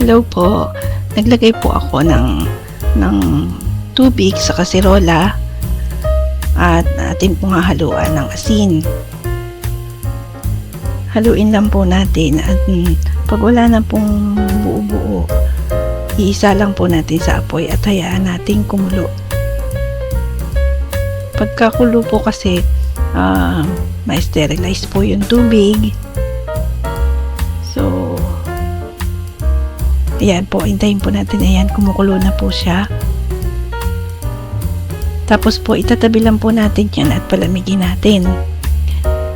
Hello po. Naglagay po ako ng tubig sa kasirola at atin pong hahaluan ng asin. Haluin lang po natin at pag wala na pong buo-buo, iisa lang po natin sa apoy at hayaan natin kumulo. Pagkakulo po kasi ma-sterilize po yung tubig. So, ayan po, hintayin po natin. Ayan, kumukulo na po siya. Tapos po, itatabi lang po natin yan at palamigin natin.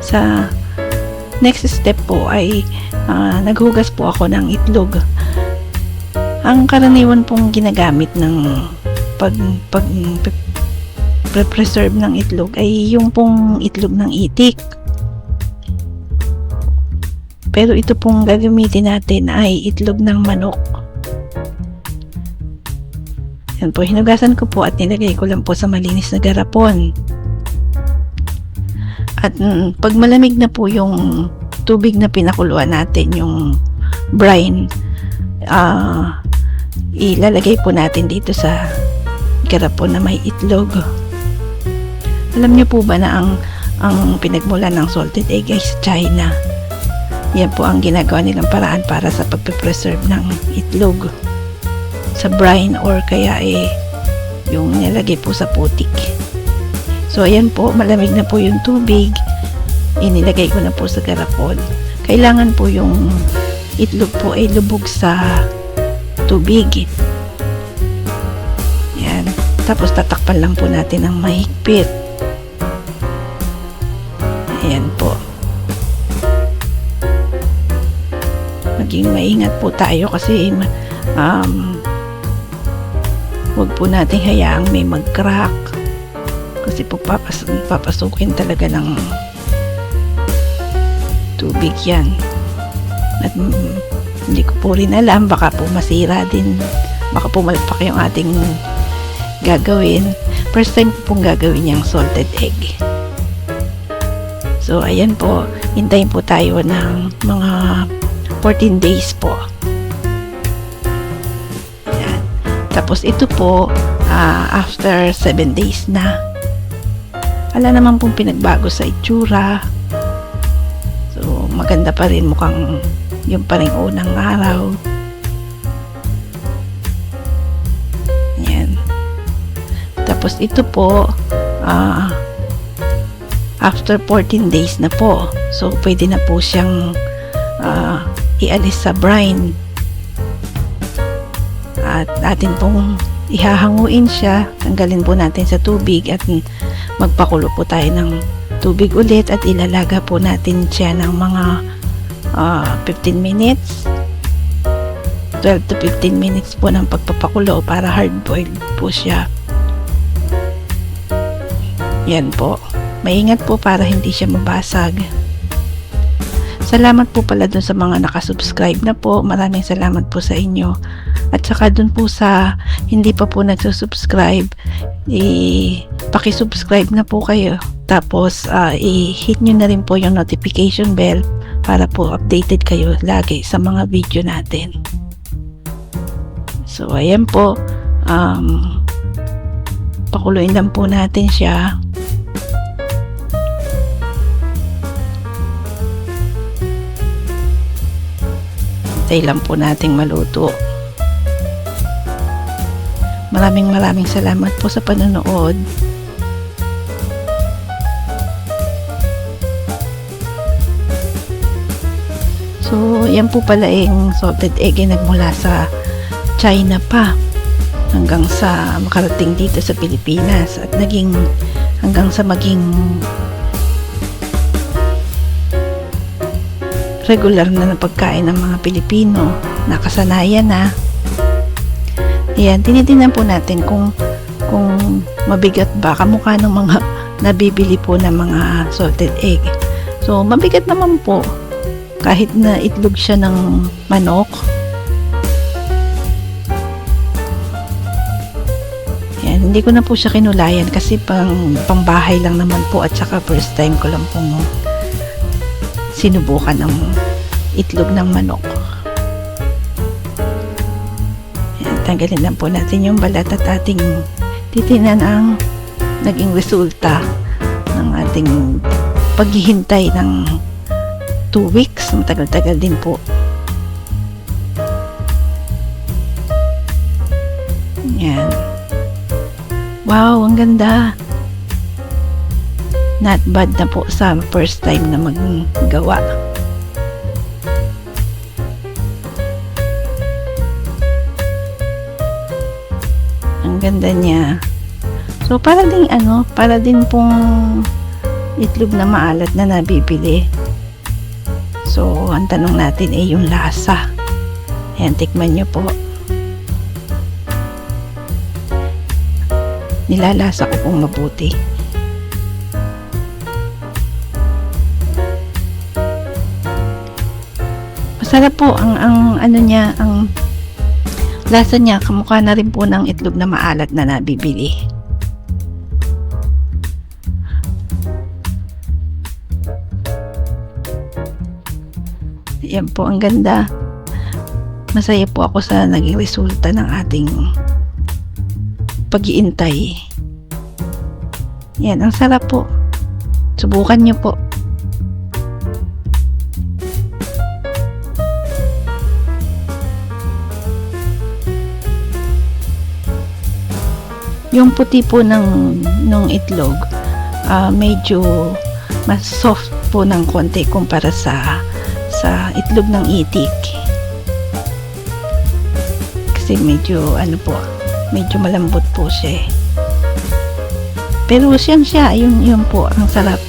Sa next step po ay naghugas po ako ng itlog. Ang karaniwan pong ginagamit ng preserve ng itlog ay yung pong itlog ng itik. Pero ito pong gagamitin natin ay itlog ng manok. Yan po, hinugasan ko po at nilagay ko lang po sa malinis na garapon. At pag malamig na po yung tubig na pinakuluan natin, yung brine, ilalagay po natin dito sa garapon na may itlog. Alam niyo po ba na ang pinagmulan ng salted egg ay sa China? Yan po ang ginagawa nilang paraan para sa pagpe-preserve ng itlog sa brine or kaya yung nilagay po sa putik. So ayan po, malamig na po yung tubig, inilagay ko na po sa garapon. Kailangan po yung itlog po ay lubog sa tubig. Yan, tapos tatakpan lang po natin ng mahigpit. Ayan po. Maging maingat po tayo kasi wag po natin hayaang may mag-crack kasi po papasukin talaga ng tubig yan at hindi ko po rin alam, baka po masira din, baka po malpak yung ating gagawin. First time po pong gagawin yung salted egg. So ayan po, hintayin po tayo ng mga 14 days po. Ayan. Tapos ito po, after 7 days na, wala naman pong pinagbago sa itsura. So, maganda pa rin, mukhang yung pa rin unang araw. Ayan. Tapos ito po, after 14 days na po. So, pwede na po siyang ialis sa brine at atin pong ihahanguin siya, tanggalin po natin sa tubig at magpakulo po tayo ng tubig ulit at ilalaga po natin siya ng mga 15 minutes 12 to 15 minutes po ng pagpapakulo para hard boiled po siya. Yan po, maingat po para hindi siya mabasag. Salamat po pala dun sa mga nakasubscribe na po. Maraming salamat po sa inyo. At saka dun po sa hindi pa po nagsusubscribe, pakisubscribe na po kayo. Tapos, i-hit nyo na rin po yung notification bell para po updated kayo lagi sa mga video natin. So, ayan po. Pakuluin lang po natin siya. Hintay lang po nating maluto. Maraming salamat po sa panonood. So, yan po pala yung salted egg ay nagmula sa China pa hanggang sa makarating dito sa Pilipinas at hanggang sa maging regular na pagkain ng mga Pilipino, nakasanayan na. Ayan, tinitingnan po natin kung mabigat ba kamukha ng mga nabibili po ng mga salted egg. So, mabigat naman po kahit na itlog siya ng manok. Ayan, hindi ko na po siya kinulayan kasi pangbahay lang naman po at saka first time ko lang pong sinubukan ng itlog ng manok. Tanggalin lang po natin yung balat at ating titinan ang naging resulta ng ating paghihintay ng 2 weeks. Matagal-tagal din po. Yan. Wow, ang ganda. Not bad na po sa first time na maggawa. Ang ganda niya. So, para din pong itlog na maalat na nabibili. So, ang tanong natin ay yung lasa. Ayan, tikman nyo po. Nilalasa ko pong mabuti. Masarap po ang ano niya, ang lasa niya kamukha na rin po ng itlog na maalat na nabibili. Yan po, ang ganda. Masaya po ako sa naging resulta ng ating pag-iintay. Yan, ang sarap po. Subukan nyo po. Yung puti po ng itlog, medyo mas soft po ng konti kumpara sa itlog ng itik. Kasi medyo malambot po siya eh. Pero siya, yun po, ang sarap.